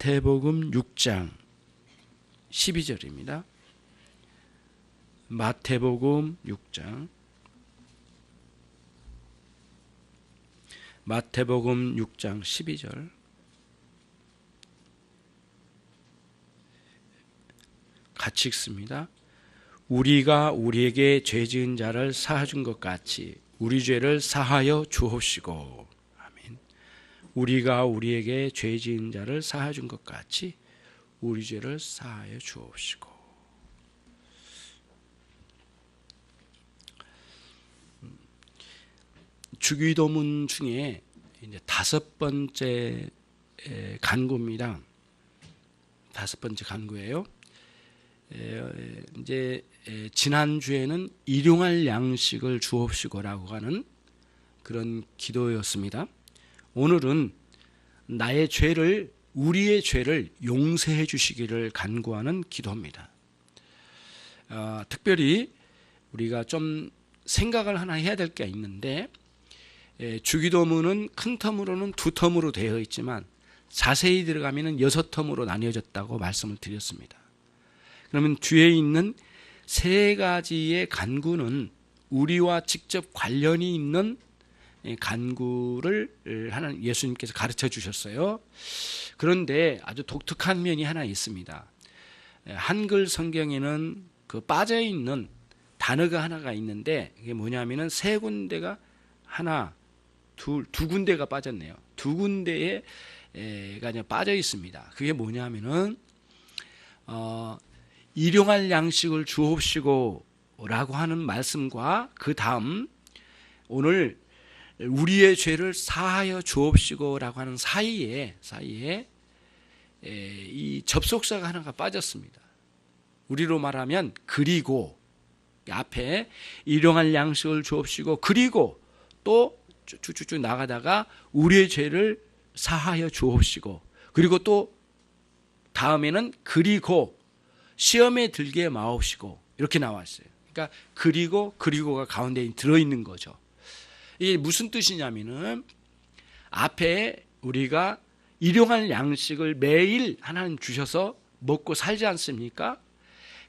마태복음 6장 12절입니다. 마태복음 6장 12절 같이 읽습니다. 우리가 우리에게 죄 지은 자를 사하준 것 같이 우리 죄를 사하여 주옵시고. 아멘. 우리가 우리에게 죄 지은 자를 사하준 것 같이 우리 죄를 사하여 주옵시고. 주기도문 중에 이제 5번째 간구입니다. 5번째 간구예요. 이제 지난 주에는 일용할 양식을 주옵시고라고 하는 그런 기도였습니다. 오늘은 나의 죄를, 우리의 죄를 용서해 주시기를 간구하는 기도입니다. 특별히 우리가 좀 생각을 하나 해야 될 게 있는데, 주기도문은 큰 텀으로는 2텀으로 되어 있지만 자세히 들어가면 6텀으로 나뉘어졌다고 말씀을 드렸습니다. 그러면 뒤에 있는 3가지의 간구는 우리와 직접 관련이 있는 간구를 하나님 예수님께서 가르쳐 주셨어요. 그런데 아주 독특한 면이 하나 있습니다. 한글 성경에는 그 빠져 있는 단어가 하나가 있는데, 이게 뭐냐면은 3군데가 두 군데가 빠졌네요. 2군데에 빠져 있습니다. 그게 뭐냐면은 일용할 양식을 주옵시고 라고 하는 말씀과 그 다음 오늘 우리의 죄를 사하여 주옵시고 라고 하는 사이에 이 접속사가 하나가 빠졌습니다. 우리로 말하면 그리고, 앞에 일용할 양식을 주옵시고 그리고 또 쭉쭉쭉 나가다가 우리의 죄를 사하여 주옵시고, 그리고 또 다음에는 그리고 시험에 들게 마옵시고, 이렇게 나왔어요. 그러니까 그리고가 가운데 들어있는 거죠. 이게 무슨 뜻이냐면은 앞에 우리가 일용할 양식을 매일 하나님 주셔서 먹고 살지 않습니까?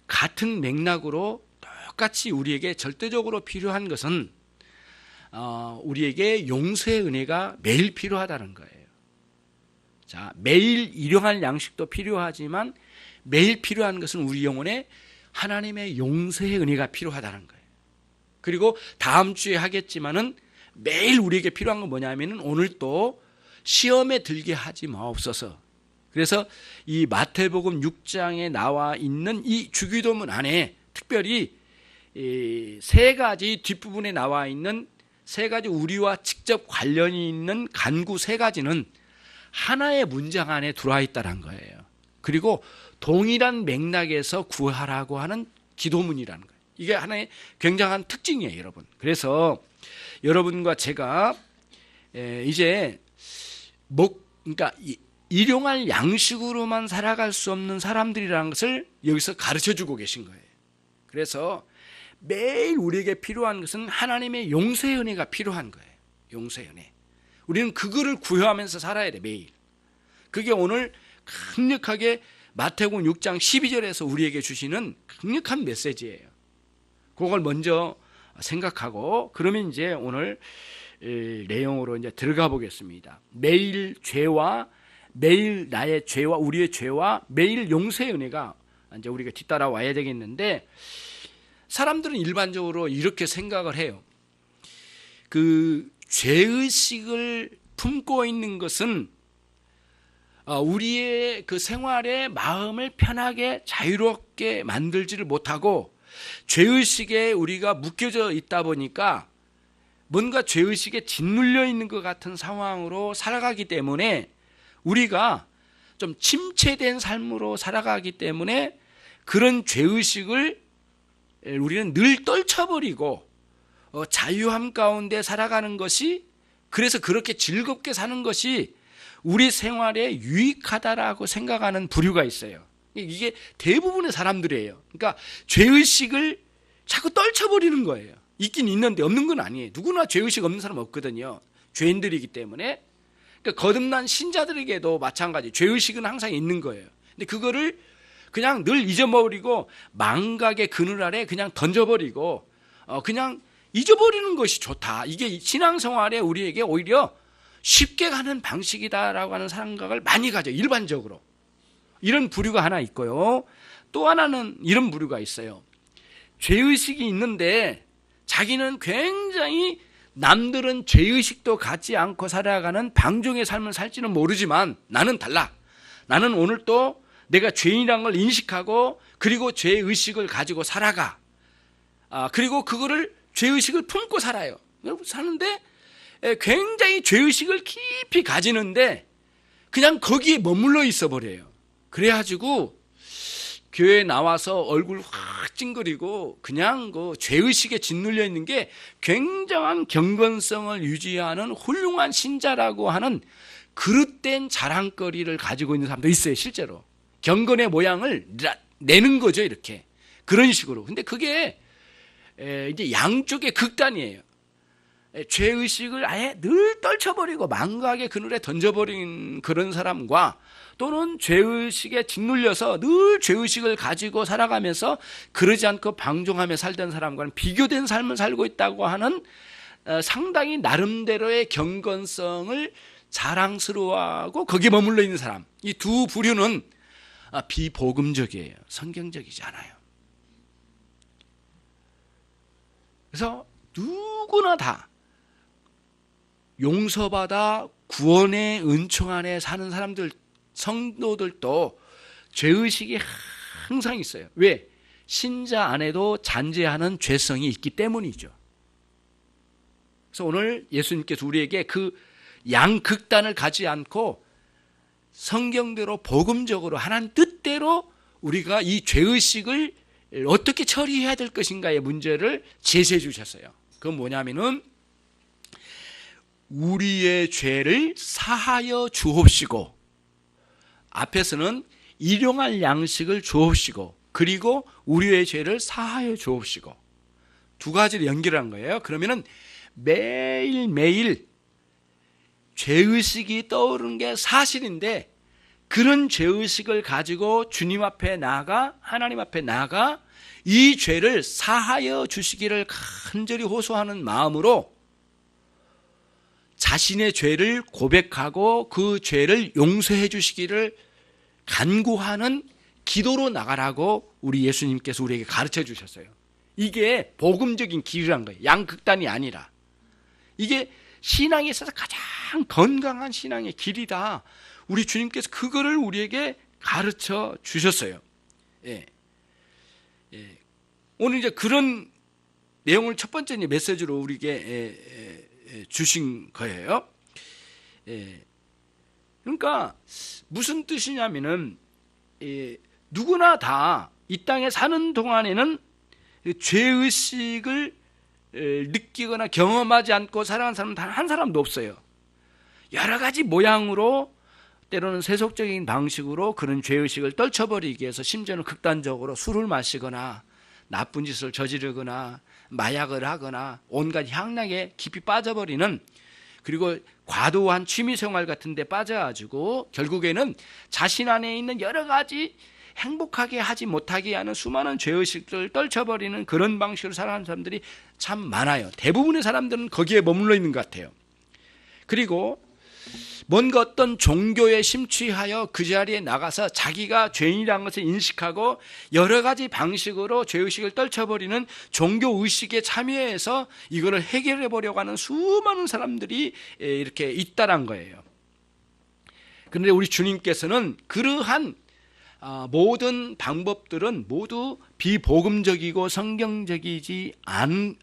같은 맥락으로 똑같이 우리에게 절대적으로 필요한 것은 우리에게 용서의 은혜가 매일 필요하다는 거예요. 자, 매일 일용할 양식도 필요하지만 매일 필요한 것은 우리 영혼에 하나님의 용서의 은혜가 필요하다는 거예요. 그리고 다음 주에 하겠지만은 매일 우리에게 필요한 건 뭐냐면은 오늘 또 시험에 들게 하지 마옵소서. 그래서 이 마태복음 6장에 나와 있는 이 주기도문 안에 특별히 3가지 뒷부분에 나와 있는 3가지 우리와 직접 관련이 있는 간구 3가지는 하나의 문장 안에 들어와 있다는 거예요. 그리고 동일한 맥락에서 구하라고 하는 기도문이라는 거예요. 이게 하나의 굉장한 특징이에요, 여러분. 그래서 여러분과 제가 이제 그러니까 일용할 양식으로만 살아갈 수 없는 사람들이라는 것을 여기서 가르쳐주고 계신 거예요. 그래서 매일 우리에게 필요한 것은 하나님의 용서의 은혜가 필요한 거예요. 용서의 은혜. 우리는 그거를 구하면서 살아야 돼, 매일. 그게 오늘 강력하게 마태복음 6장 12절에서 우리에게 주시는 강력한 메시지예요. 그걸 먼저 생각하고, 그러면 이제 오늘 내용으로 이제 들어가 보겠습니다. 매일 나의 죄와 우리의 죄와 매일 용서의 은혜가 이제 우리가 뒤따라 와야 되겠는데, 사람들은 일반적으로 이렇게 생각을 해요. 그 죄의식을 품고 있는 것은 우리의 그 생활의 마음을 편하게 자유롭게 만들지를 못하고, 죄의식에 우리가 묶여져 있다 보니까 뭔가 죄의식에 짓눌려 있는 것 같은 상황으로 살아가기 때문에 우리가 좀 침체된 삶으로 살아가기 때문에 그런 죄의식을 우리는 늘 떨쳐버리고 자유함 가운데 살아가는 것이, 그래서 그렇게 즐겁게 사는 것이 우리 생활에 유익하다라고 생각하는 부류가 있어요. 이게 대부분의 사람들이에요. 그러니까 죄의식을 자꾸 떨쳐버리는 거예요. 있긴 있는데 없는 건 아니에요. 누구나 죄의식 없는 사람 없거든요. 죄인들이기 때문에. 그러니까 거듭난 신자들에게도 마찬가지 죄의식은 항상 있는 거예요. 근데 그거를 그냥 늘 잊어버리고 망각의 그늘 아래 그냥 던져버리고 그냥 잊어버리는 것이 좋다. 이게 신앙생활에 우리에게 오히려 쉽게 가는 방식이다라고 하는 생각을 많이 가져요. 일반적으로. 이런 부류가 하나 있고요. 또 하나는 이런 부류가 있어요. 죄의식이 있는데 자기는 굉장히 남들은 죄의식도 갖지 않고 살아가는 방종의 삶을 살지는 모르지만 나는 달라. 나는 오늘 또 내가 죄인이라는 걸 인식하고 그리고 죄의식을 가지고 살아가. 그리고 그거를 죄의식을 품고 살아요. 사는데 굉장히 죄의식을 깊이 가지는데 그냥 거기에 머물러 있어 버려요. 그래가지고 교회에 나와서 얼굴 확 찡그리고 그냥 그 죄의식에 짓눌려 있는 게 굉장한 경건성을 유지하는 훌륭한 신자라고 하는 그릇된 자랑거리를 가지고 있는 사람도 있어요. 실제로 경건의 모양을 내는 거죠. 이렇게 그런 식으로. 근데 그게 이제 양쪽의 극단이에요. 죄의식을 아예 늘 떨쳐버리고 망각의 그늘에 던져버린 그런 사람과 또는 죄의식에 짓눌려서 늘 죄의식을 가지고 살아가면서 그러지 않고 방종하며 살던 사람과는 비교된 삶을 살고 있다고 하는 상당히 나름대로의 경건성을 자랑스러워하고 거기에 머물러 있는 사람, 이 두 부류는 비복음적이에요. 성경적이지 않아요. 그래서 누구나 다 용서받아 구원의 은총 안에 사는 사람들, 성도들도 죄의식이 항상 있어요. 왜? 신자 안에도 잔재하는 죄성이 있기 때문이죠. 그래서 오늘 예수님께서 우리에게 그 양극단을 가지 않고 성경대로 복음적으로 하나님 뜻대로 우리가 이 죄의식을 어떻게 처리해야 될 것인가의 문제를 제시해 주셨어요. 그건 뭐냐면은 우리의 죄를 사하여 주옵시고, 앞에서는 일용할 양식을 주옵시고, 그리고 우리의 죄를 사하여 주옵시고, 두 가지를 연결한 거예요. 그러면은 매일매일 죄의식이 떠오르는 게 사실인데 그런 죄의식을 가지고 주님 앞에 나아가, 하나님 앞에 나아가 이 죄를 사하여 주시기를 간절히 호소하는 마음으로 자신의 죄를 고백하고 그 죄를 용서해 주시기를 간구하는 기도로 나가라고 우리 예수님께서 우리에게 가르쳐 주셨어요. 이게 복음적인 길이란 거예요. 양극단이 아니라. 이게 신앙에 있어서 가장 건강한 신앙의 길이다. 우리 주님께서 그거를 우리에게 가르쳐 주셨어요. 예. 예. 오늘 이제 그런 내용을 첫 번째 메시지로 우리에게 주신 거예요. 예. 그러니까 무슨 뜻이냐면은 누구나 다 이 땅에 사는 동안에는 죄의식을 느끼거나 경험하지 않고 살아가는 사람은 단 한 사람도 없어요. 여러 가지 모양으로 때로는 세속적인 방식으로 그런 죄의식을 떨쳐버리기 위해서 심지어는 극단적으로 술을 마시거나 나쁜 짓을 저지르거나 마약을 하거나 온갖 향락에 깊이 빠져버리는, 그리고 과도한 취미생활 같은 데 빠져가지고 결국에는 자신 안에 있는 여러 가지 행복하게 하지 못하게 하는 수많은 죄의식들을 떨쳐버리는 그런 방식으로 살아가는 사람들이 참 많아요. 대부분의 사람들은 거기에 머물러 있는 것 같아요. 그리고 뭔가 어떤 종교에 심취하여 그 자리에 나가서 자기가 죄인이라는 것을 인식하고 여러 가지 방식으로 죄의식을 떨쳐버리는 종교의식에 참여해서 이거를 해결해 보려고 하는 수많은 사람들이 이렇게 있다란 거예요. 그런데 우리 주님께서는 그러한 모든 방법들은 모두 비복음적이고 성경적이지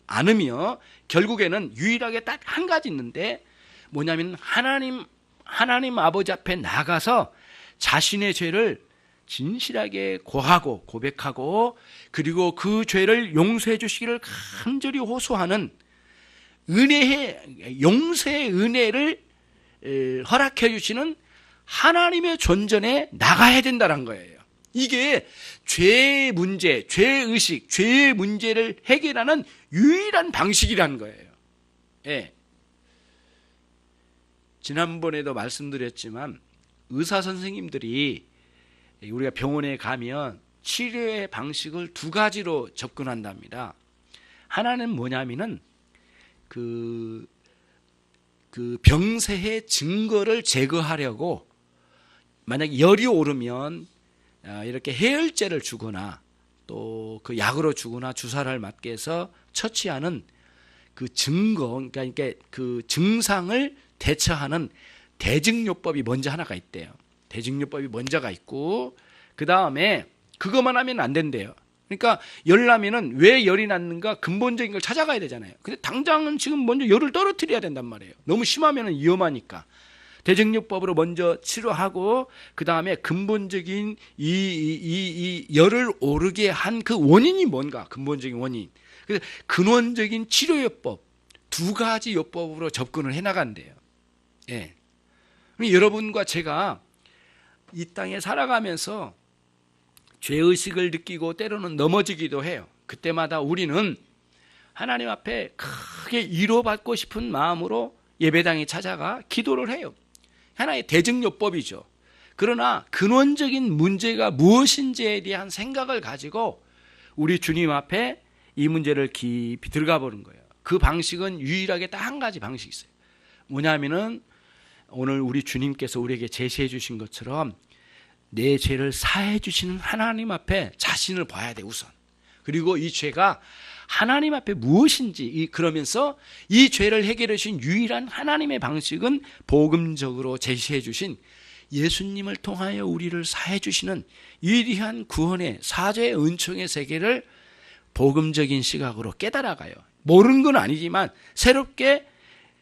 않으며 결국에는 유일하게 딱 한 가지 있는데 뭐냐면 하나님 아버지 앞에 나가서 자신의 죄를 진실하게 고하고 고백하고 그리고 그 죄를 용서해 주시기를 간절히 호소하는 용서의 은혜를 허락해 주시는 하나님의 존전에 나가야 된다는 거예요. 이게 죄의 문제, 죄의식, 죄의 문제를 해결하는 유일한 방식이라는 거예요. 예. 지난번에도 말씀드렸지만 의사 선생님들이 우리가 병원에 가면 치료의 방식을 두 가지로 접근한답니다. 하나는 뭐냐면은 그 병세의 증거를 제거하려고 만약 열이 오르면 이렇게 해열제를 주거나 또 그 약으로 주거나 주사를 맞게 해서 처치하는 그 증거, 그러니까 그 증상을 대처하는 대증요법이 먼저 하나가 있대요. 대증요법이 먼저가 있고 그 다음에 그것만 하면 안 된대요. 그러니까 열 나면은 왜 열이 났는가 근본적인 걸 찾아가야 되잖아요. 근데 당장은 지금 먼저 열을 떨어뜨려야 된단 말이에요. 너무 심하면은 위험하니까. 대증요법으로 먼저 치료하고 그 다음에 근본적인 이 열을 오르게 한 그 원인이 뭔가, 근본적인 원인. 그래서 근원적인 치료요법 두 가지 요법으로 접근을 해나간대요. 예. 여러분과 제가 이 땅에 살아가면서 죄의식을 느끼고 때로는 넘어지기도 해요. 그때마다 우리는 하나님 앞에 크게 위로받고 싶은 마음으로 예배당에 찾아가 기도를 해요. 하나의 대증요법이죠. 그러나 근원적인 문제가 무엇인지에 대한 생각을 가지고 우리 주님 앞에 이 문제를 깊이 들어가 보는 거예요. 그 방식은 유일하게 딱 한 가지 방식이 있어요. 뭐냐면은 오늘 우리 주님께서 우리에게 제시해 주신 것처럼 내 죄를 사해 주시는 하나님 앞에 자신을 봐야 돼 우선. 그리고 이 죄가 하나님 앞에 무엇인지 그러면서 이 죄를 해결해 주신 유일한 하나님의 방식은 복음적으로 제시해 주신 예수님을 통하여 우리를 사해 주시는 위대한 구원의 사죄의 은총의 세계를 복음적인 시각으로 깨달아가요. 모르는 건 아니지만 새롭게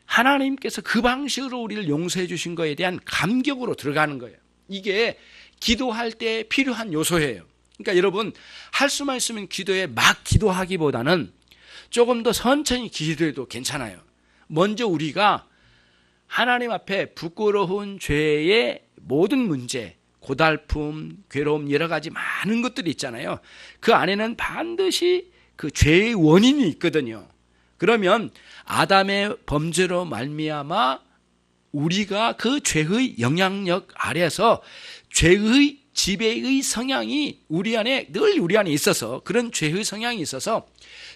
하나님께서 그 방식으로 우리를 용서해 주신 것에 대한 감격으로 들어가는 거예요. 이게 기도할 때 필요한 요소예요. 그러니까 여러분 할 수만 있으면 기도에 막 기도하기보다는 조금 더 천천히 기도해도 괜찮아요. 먼저 우리가 하나님 앞에 부끄러운 죄의 모든 문제, 고달픔, 괴로움 여러 가지 많은 것들이 있잖아요. 그 안에는 반드시 그 죄의 원인이 있거든요. 그러면 아담의 범죄로 말미암아 우리가 그 죄의 영향력 아래서 죄의 지배의 성향이 우리 안에 늘 우리 안에 있어서 그런 죄의 성향이 있어서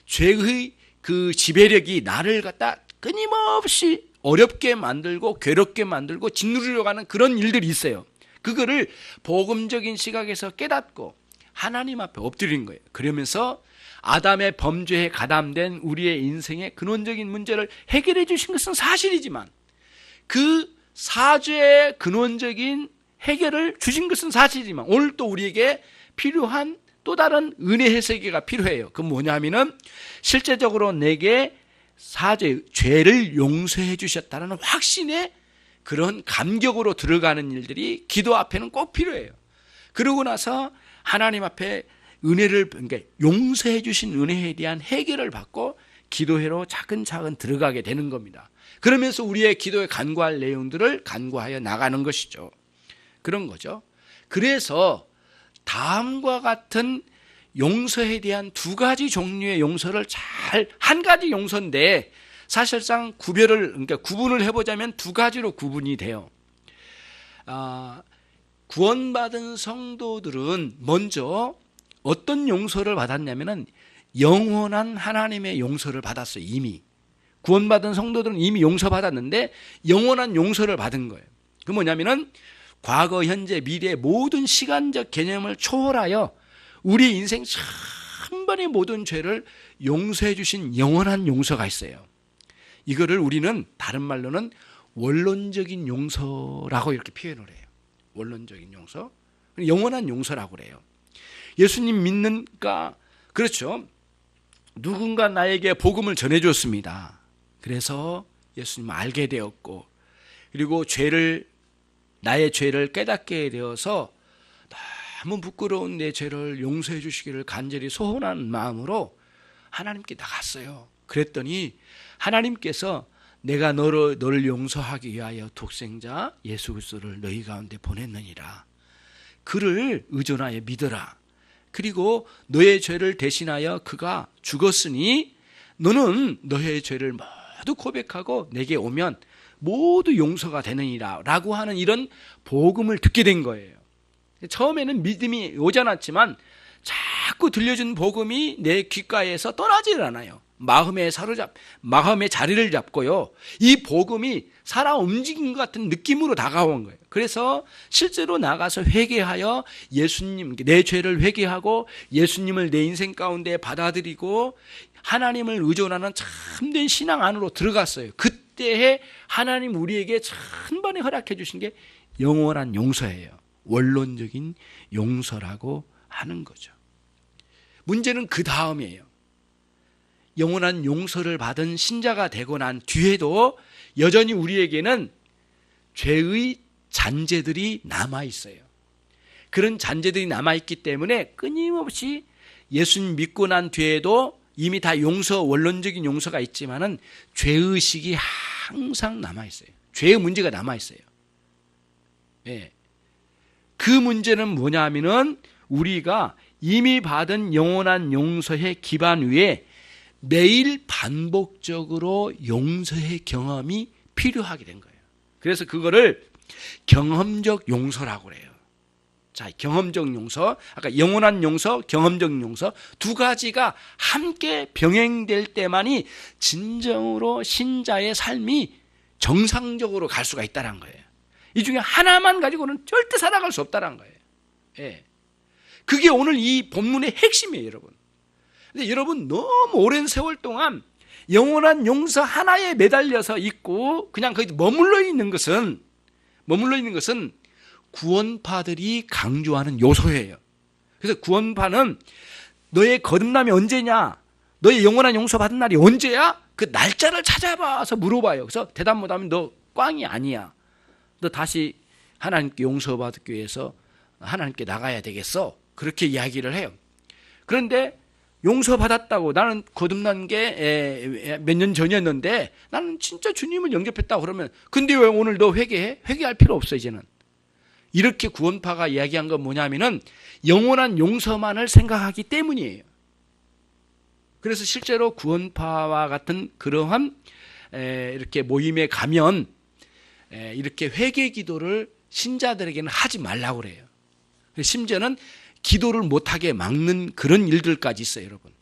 죄의 그 지배력이 나를 갖다 끊임없이 어렵게 만들고 괴롭게 만들고 짓누르려고 하는 그런 일들이 있어요. 그거를 복음적인 시각에서 깨닫고 하나님 앞에 엎드린 거예요. 그러면서 아담의 범죄에 가담된 우리의 인생의 근원적인 문제를 해결해 주신 것은 사실이지만 그 사죄의 근원적인 해결을 주신 것은 사실이지만 오늘 또 우리에게 필요한 또 다른 은혜의 세계가 필요해요. 그 뭐냐면은 실제적으로 내게 사죄, 죄를 용서해 주셨다는 확신의 그런 감격으로 들어가는 일들이 기도 앞에는 꼭 필요해요. 그러고 나서 하나님 앞에 은혜를, 그러니까 용서해 주신 은혜에 대한 해결을 받고 기도회로 차근차근 들어가게 되는 겁니다. 그러면서 우리의 기도에 간구할 내용들을 간구하여 나가는 것이죠. 그런 거죠. 그래서 다음과 같은 용서에 대한 두 가지 종류의 용서를 한 가지 용서인데 사실상 그러니까 구분을 해보자면 두 가지로 구분이 돼요. 구원받은 성도들은 먼저 어떤 용서를 받았냐면은 영원한 하나님의 용서를 받았어요. 이미 구원받은 성도들은 이미 용서받았는데 영원한 용서를 받은 거예요. 그 뭐냐면은 과거, 현재, 미래의 모든 시간적 개념을 초월하여 우리 인생 한 번의 모든 죄를 용서해 주신 영원한 용서가 있어요. 이거를 우리는 다른 말로는 원론적인 용서라고 이렇게 표현을 해요. 원론적인 용서, 영원한 용서라고 그래요. 예수님 믿는가? 그렇죠. 누군가 나에게 복음을 전해줬습니다. 그래서 예수님을 알게 되었고 그리고 나의 죄를 깨닫게 되어서 너무 부끄러운 내 죄를 용서해 주시기를 간절히 소원하는 마음으로 하나님께 나갔어요. 그랬더니 하나님께서 내가 너를 용서하기 위하여 독생자 예수 그리스도를 너희 가운데 보냈느니라. 그를 의존하여 믿어라. 그리고 너의 죄를 대신하여 그가 죽었으니 너는 너의 죄를 모두 고백하고 내게 오면 모두 용서가 되느니라 라고 하는 이런 복음을 듣게 된 거예요. 처음에는 믿음이 오지 않았지만 자꾸 들려준 복음이 내 귓가에서 떠나질 않아요. 마음에 자리를 잡고요. 이 복음이 살아 움직인 것 같은 느낌으로 다가온 거예요. 그래서 실제로 나가서 회개하여 예수님, 내 죄를 회개하고 예수님을 내 인생 가운데 받아들이고 하나님을 의존하는 참된 신앙 안으로 들어갔어요. 그때에 하나님 우리에게 천번에 허락해 주신 게 영원한 용서예요. 원론적인 용서라고 하는 거죠. 문제는 그 다음이에요. 영원한 용서를 받은 신자가 되고 난 뒤에도 여전히 우리에게는 죄의 잔재들이 남아있어요. 그런 잔재들이 남아있기 때문에 끊임없이 예수님 믿고 난 뒤에도 이미 다 원론적인 용서가 있지만은 죄의식이 항상 남아있어요. 죄의 문제가 남아있어요. 예. 그 문제는 뭐냐 하면은 우리가 이미 받은 영원한 용서의 기반 위에 매일 반복적으로 용서의 경험이 필요하게 된 거예요. 그래서 그거를 경험적 용서라고 그래요. 자, 경험적 용서, 아까 영원한 용서, 경험적 용서 두 가지가 함께 병행될 때만이 진정으로 신자의 삶이 정상적으로 갈 수가 있다는 거예요. 이 중에 하나만 가지고는 절대 살아갈 수 없다는 거예요. 예. 그게 오늘 이 본문의 핵심이에요, 여러분. 근데 여러분 너무 오랜 세월 동안 영원한 용서 하나에 매달려서 있고 그냥 거기 머물러 있는 것은 구원파들이 강조하는 요소예요. 그래서 구원파는 너의 거듭남이 언제냐? 너의 영원한 용서 받은 날이 언제야? 그 날짜를 찾아봐서 물어봐요. 그래서 대답 못하면 너 꽝이 아니야. 너 다시 하나님께 용서받기 위해서 하나님께 나가야 되겠어. 그렇게 이야기를 해요. 그런데 용서받았다고 나는 거듭난 게 몇 년 전이었는데 나는 진짜 주님을 영접했다고 그러면 근데 왜 오늘 너 회개해? 회개할 필요 없어 이제는. 이렇게 구원파가 이야기한 건 뭐냐면은 영원한 용서만을 생각하기 때문이에요. 그래서 실제로 구원파와 같은 그러한 이렇게 모임에 가면 이렇게 회개 기도를 신자들에게는 하지 말라고 그래요. 심지어는 기도를 못하게 막는 그런 일들까지 있어요, 여러분.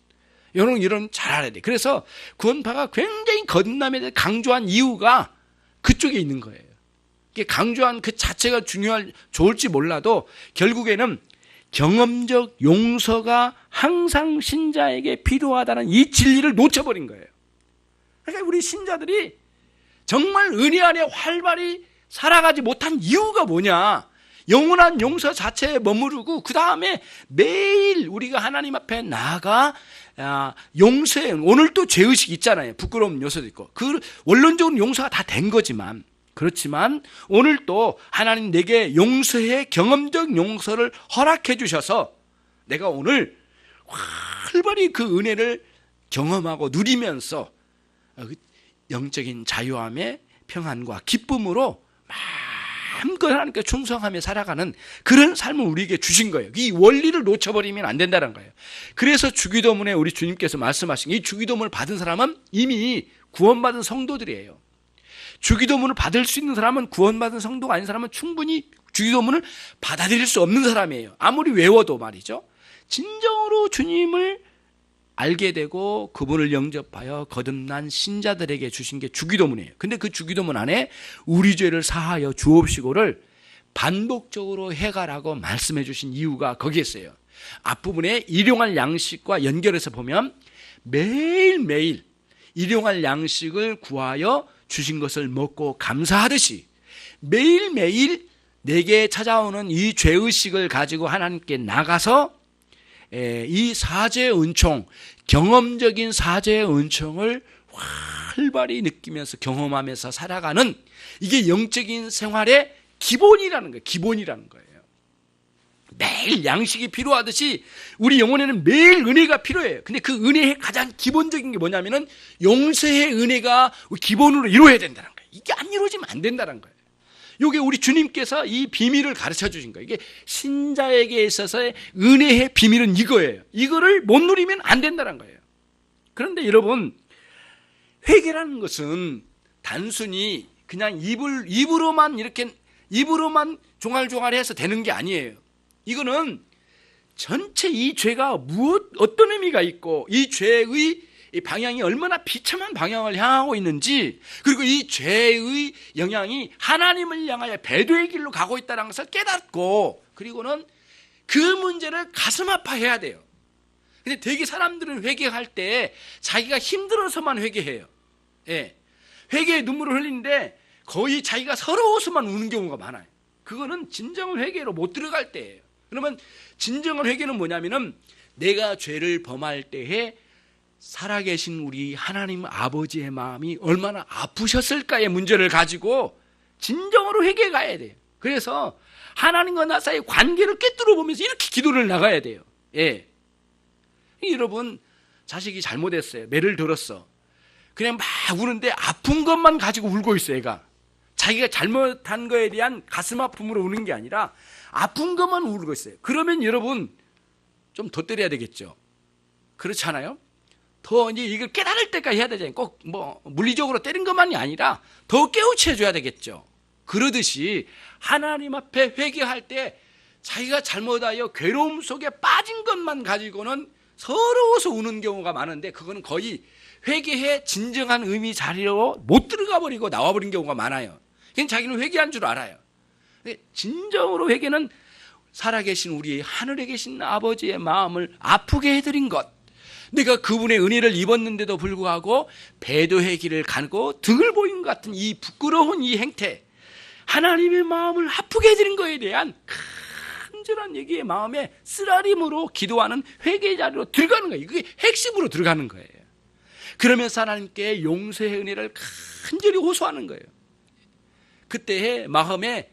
여러분 잘 알아야 돼요. 그래서 구원파가 굉장히 거듭남에 대해 강조한 이유가 그쪽에 있는 거예요. 강조한 그 자체가 좋을지 몰라도 결국에는 경험적 용서가 항상 신자에게 필요하다는 이 진리를 놓쳐버린 거예요. 그러니까 우리 신자들이 정말 은혜 안에 활발히 살아가지 못한 이유가 뭐냐? 영원한 용서 자체에 머무르고 그 다음에 매일 우리가 하나님 앞에 나아가 용서해. 오늘도 죄의식이 있잖아요. 부끄러운 요소도 있고 그 원론적으로 용서가 다 된 거지만 그렇지만 오늘 또 하나님 내게 용서의 경험적 용서를 허락해 주셔서 내가 오늘 활발히 그 은혜를 경험하고 누리면서 영적인 자유함의 평안과 기쁨으로 마음껏 하나님께 충성하며 살아가는 그런 삶을 우리에게 주신 거예요. 이 원리를 놓쳐버리면 안 된다는 거예요. 그래서 주기도문에 우리 주님께서 말씀하신 이 주기도문을 받은 사람은 이미 구원받은 성도들이에요. 주기도문을 받을 수 있는 사람은 구원받은 성도가 아닌 사람은 충분히 주기도문을 받아들일 수 없는 사람이에요. 아무리 외워도 말이죠. 진정으로 주님을 알게 되고 그분을 영접하여 거듭난 신자들에게 주신 게 주기도문이에요. 근데 그 주기도문 안에 우리 죄를 사하여 주옵시고를 반복적으로 해가라고 말씀해 주신 이유가 거기에 있어요. 앞부분에 일용할 양식과 연결해서 보면 매일매일 일용할 양식을 구하여 주신 것을 먹고 감사하듯이 매일매일 내게 찾아오는 이 죄의식을 가지고 하나님께 나가서 이 사죄의 은총, 경험적인 사죄의 은총을 활발히 느끼면서 경험하면서 살아가는 이게 영적인 생활의 기본이라는 거예요. 기본이라는 거예요. 매일 양식이 필요하듯이 우리 영혼에는 매일 은혜가 필요해요. 근데 그 은혜의 가장 기본적인 게 뭐냐면은 용서의 은혜가 기본으로 이루어야 된다는 거예요. 이게 안 이루어지면 안 된다는 거예요. 이게 우리 주님께서 이 비밀을 가르쳐 주신 거예요. 이게 신자에게 있어서의 은혜의 비밀은 이거예요. 이거를 못 누리면 안 된다는 거예요. 그런데 여러분, 회개라는 것은 단순히 그냥 입으로만 이렇게 입으로만 종알종알해서 되는 게 아니에요. 이거는 전체 이 죄가 어떤 의미가 있고 이 죄의 이 방향이 얼마나 비참한 방향을 향하고 있는지, 그리고 이 죄의 영향이 하나님을 향하여 배도의 길로 가고 있다는 것을 깨닫고, 그리고는 그 문제를 가슴 아파해야 돼요. 근데 되게 사람들은 회개할 때 자기가 힘들어서만 회개해요. 예. 회개의 눈물을 흘리는데 거의 자기가 서러워서만 우는 경우가 많아요. 그거는 진정한 회개로 못 들어갈 때예요. 그러면 진정한 회개는 뭐냐면은 내가 죄를 범할 때에 살아계신 우리 하나님 아버지의 마음이 얼마나 아프셨을까의 문제를 가지고 진정으로 회개해 가야 돼요. 그래서 하나님과 나 사이의 관계를 꿰뚫어 보면서 이렇게 기도를 나가야 돼요. 예. 여러분, 자식이 잘못했어요. 매를 들었어. 그냥 막 우는데 아픈 것만 가지고 울고 있어요, 얘가. 자기가 잘못한 거에 대한 가슴 아픔으로 우는 게 아니라 아픈 것만 울고 있어요. 그러면 여러분, 좀 더 때려야 되겠죠. 그렇지 않아요? 더 이제 이걸 깨달을 때까지 해야 되잖아요. 꼭 뭐 물리적으로 때린 것만이 아니라 더 깨우쳐 해줘야 되겠죠. 그러듯이 하나님 앞에 회개할 때 자기가 잘못하여 괴로움 속에 빠진 것만 가지고는 서러워서 우는 경우가 많은데, 그거는 거의 회개의 진정한 의미 자리로 못 들어가 버리고 나와버린 경우가 많아요. 그냥 자기는 회개한 줄 알아요. 진정으로 회개는 살아계신 우리 하늘에 계신 아버지의 마음을 아프게 해드린 것, 내가 그분의 은혜를 입었는데도 불구하고 배도의 길을 가고 등을 보인 것 같은 이 부끄러운 이 행태, 하나님의 마음을 아프게 해드린 것에 대한 간절한 얘기의 마음에 쓰라림으로 기도하는 회개 자리로 들어가는 거예요. 그게 핵심으로 들어가는 거예요. 그러면서 하나님께 용서의 은혜를 간절히 호소하는 거예요. 그때의 마음에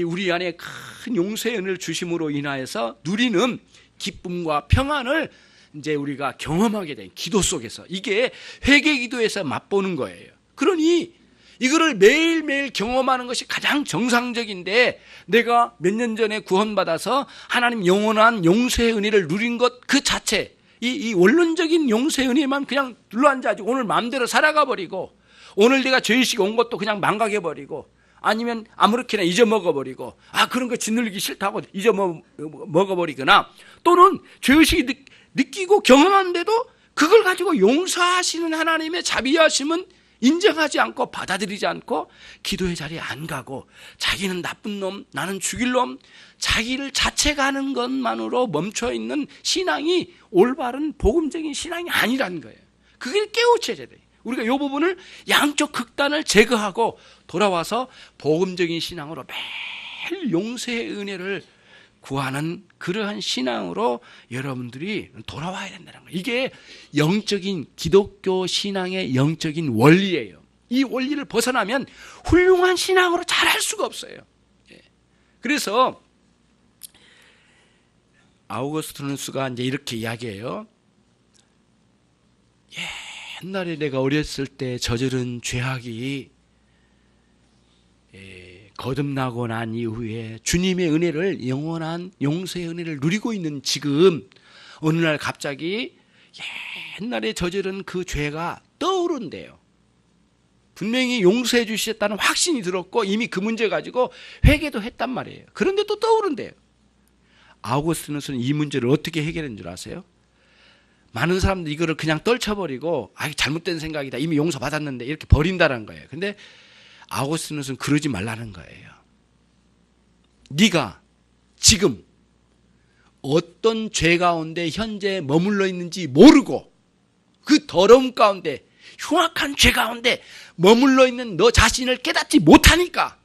우리 안에 큰 용서의 은혜를 주심으로 인하여서 누리는 기쁨과 평안을 이제 우리가 경험하게 된 기도 속에서, 이게 회개 기도에서 맛보는 거예요. 그러니 이거를 매일매일 경험하는 것이 가장 정상적인데, 내가 몇 년 전에 구원받아서 하나님 영원한 용서의 은혜를 누린 것 그 자체, 이 원론적인 용서의 은혜만 그냥 둘러앉아가지고 오늘 마음대로 살아가 버리고, 오늘 내가 죄의식이 온 것도 그냥 망각해 버리고, 아니면 아무렇게나 잊어먹어 버리고, 그런 거 짓눌리기 싫다고 잊어먹어 버리거나, 또는 죄의식이 느끼고 경험한데도 그걸 가지고 용서하시는 하나님의 자비하심은 인정하지 않고 받아들이지 않고 기도의 자리에 안 가고, 자기는 나쁜 놈, 나는 죽일 놈, 자기를 자책하는 것만으로 멈춰있는 신앙이 올바른 복음적인 신앙이 아니라는 거예요. 그게 깨우쳐져야 돼요. 우리가 이 부분을 양쪽 극단을 제거하고 돌아와서 복음적인 신앙으로 매일 용서의 은혜를 구하는 그러한 신앙으로 여러분들이 돌아와야 된다는 거예요. 이게 영적인 기독교 신앙의 영적인 원리예요. 이 원리를 벗어나면 훌륭한 신앙으로 잘할 수가 없어요. 그래서 아우구스티누스가 이제 이렇게 이야기해요. 옛날에 내가 어렸을 때 저지른 죄악이 거듭나고 난 이후에 주님의 은혜를, 영원한 용서의 은혜를 누리고 있는 지금 어느 날 갑자기 옛날에 저지른 그 죄가 떠오른대요. 분명히 용서해 주셨다는 확신이 들었고 이미 그 문제 가지고 회개도 했단 말이에요. 그런데 또 떠오른대요. 아우구스티누스는 이 문제를 어떻게 해결한 줄 아세요? 많은 사람들이 이거를 그냥 떨쳐버리고 잘못된 생각이다, 이미 용서받았는데, 이렇게 버린다는 거예요. 근데 아우구스티누스는 그러지 말라는 거예요. 네가 지금 어떤 죄 가운데 현재 머물러 있는지 모르고 그 더러움 가운데, 흉악한 죄 가운데 머물러 있는 너 자신을 깨닫지 못하니까,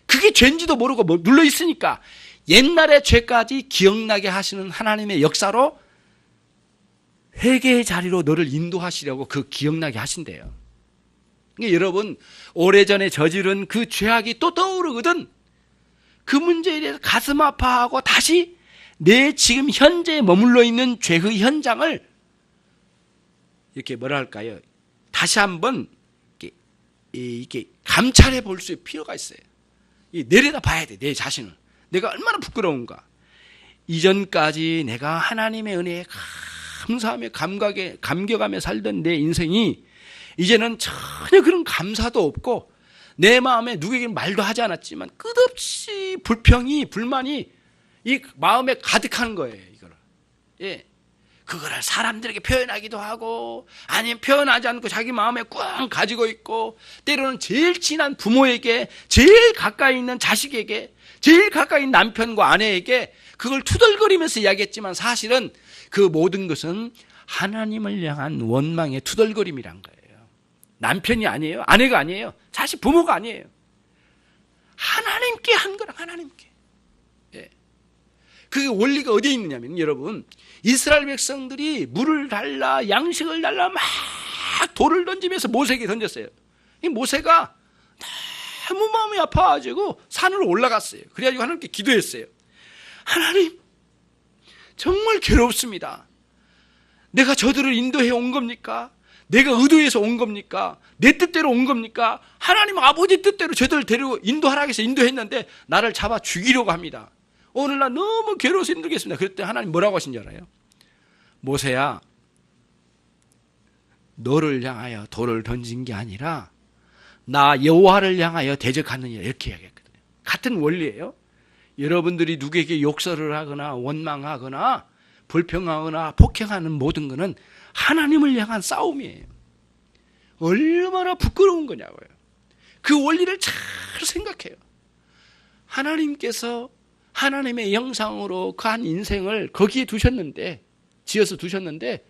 그게 죄인지도 모르고 눌러 있으니까 옛날의 죄까지 기억나게 하시는 하나님의 역사로 회개의 자리로 너를 인도하시려고 그 기억나게 하신대요. 그러니까 여러분, 오래전에 저지른 그 죄악이 또 떠오르거든 그 문제에 대해서 가슴 아파하고 다시 내 지금 현재에 머물러 있는 죄의 현장을 이렇게 뭐랄까요, 다시 한번 이렇게 감찰해 볼 수 있는 필요가 있어요. 내려다 봐야 돼, 내 자신을. 내가 얼마나 부끄러운가. 이전까지 내가 하나님의 은혜에 감사하며 감격하며 살던 내 인생이 이제는 전혀 그런 감사도 없고 내 마음에 누구에게 말도 하지 않았지만 끝없이 불평이, 불만이 이 마음에 가득한 거예요, 이거를. 예. 그거를 사람들에게 표현하기도 하고, 아니면 표현하지 않고 자기 마음에 꽉 가지고 있고, 때로는 제일 친한 부모에게, 제일 가까이 있는 자식에게, 제일 가까이 있는 남편과 아내에게 그걸 투덜거리면서 이야기했지만 사실은 그 모든 것은 하나님을 향한 원망의 투덜거림이란 거예요. 남편이 아니에요. 아내가 아니에요. 자식, 부모가 아니에요. 하나님께 한 거라, 하나님께. 예. 그 원리가 어디에 있느냐면, 여러분, 이스라엘 백성들이 물을 달라, 양식을 달라, 막 돌을 던지면서 모세에게 던졌어요. 이 모세가 너무 마음이 아파가지고 산으로 올라갔어요. 그래가지고 하나님께 기도했어요. 하나님, 정말 괴롭습니다. 내가 저들을 인도해 온 겁니까? 내가 의도해서 온 겁니까? 내 뜻대로 온 겁니까? 하나님 아버지 뜻대로 저들을 데리고 인도하라고 해서 인도했는데 나를 잡아 죽이려고 합니다. 오늘 나 너무 괴로워서 힘들겠습니다. 그랬더니 하나님 뭐라고 하신 줄 알아요? 모세야, 너를 향하여 돌을 던진 게 아니라 나 여호와를 향하여 대적하느니라, 이렇게 이야기했거든요. 같은 원리예요. 여러분들이 누구에게 욕설을 하거나 원망하거나 불평하거나 폭행하는 모든 것은 하나님을 향한 싸움이에요. 얼마나 부끄러운 거냐고요. 그 원리를 잘 생각해요. 하나님께서 하나님의 형상으로 그 한 인생을 거기에 두셨는데, 지어서 두셨는데,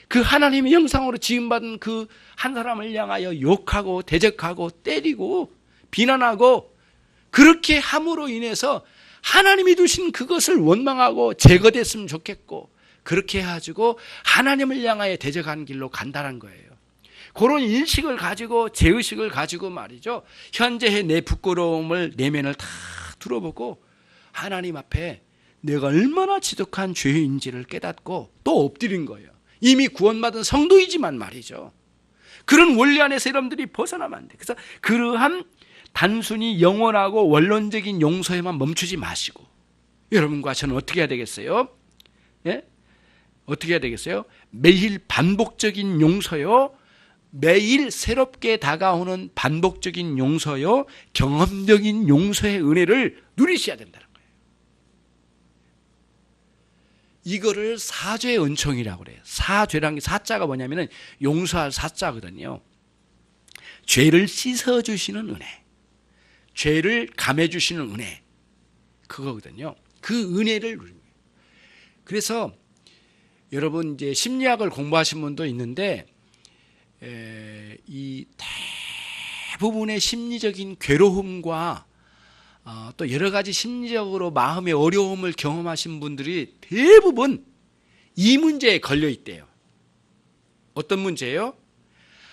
그 하나님의 형상으로 지음받은 그 한 사람을 향하여 욕하고 대적하고 때리고 비난하고 그렇게 함으로 인해서 하나님이 두신 그것을 원망하고 제거됐으면 좋겠고, 그렇게 해가지고 하나님을 향하여 대적하는 길로 간다는 거예요. 그런 인식을 가지고, 죄의식을 가지고 말이죠, 현재의 내 부끄러움을, 내면을 다 들어보고 하나님 앞에 내가 얼마나 지독한 죄인지를 깨닫고 또 엎드린 거예요. 이미 구원받은 성도이지만 말이죠. 그런 원리 안에서 여러분들이 벗어나면 안 돼요. 그래서 그러한 단순히 영원하고 원론적인 용서에만 멈추지 마시고, 여러분과 저는 어떻게 해야 되겠어요? 예? 어떻게 해야 되겠어요? 매일 반복적인 용서요, 매일 새롭게 다가오는 반복적인 용서요, 경험적인 용서의 은혜를 누리셔야 된다는 거예요. 이거를 사죄의 은총이라고 그래요. 사죄라는 게, 사자가 뭐냐면은 용서할 사자거든요. 죄를 씻어주시는 은혜, 죄를 감해주시는 은혜, 그거거든요. 그 은혜를 누리는 거예요. 그래서 여러분, 이제 심리학을 공부하신 분도 있는데, 이 대부분의 심리적인 괴로움과 또 여러 가지 심리적으로 마음의 어려움을 경험하신 분들이 대부분 이 문제에 걸려 있대요. 어떤 문제예요?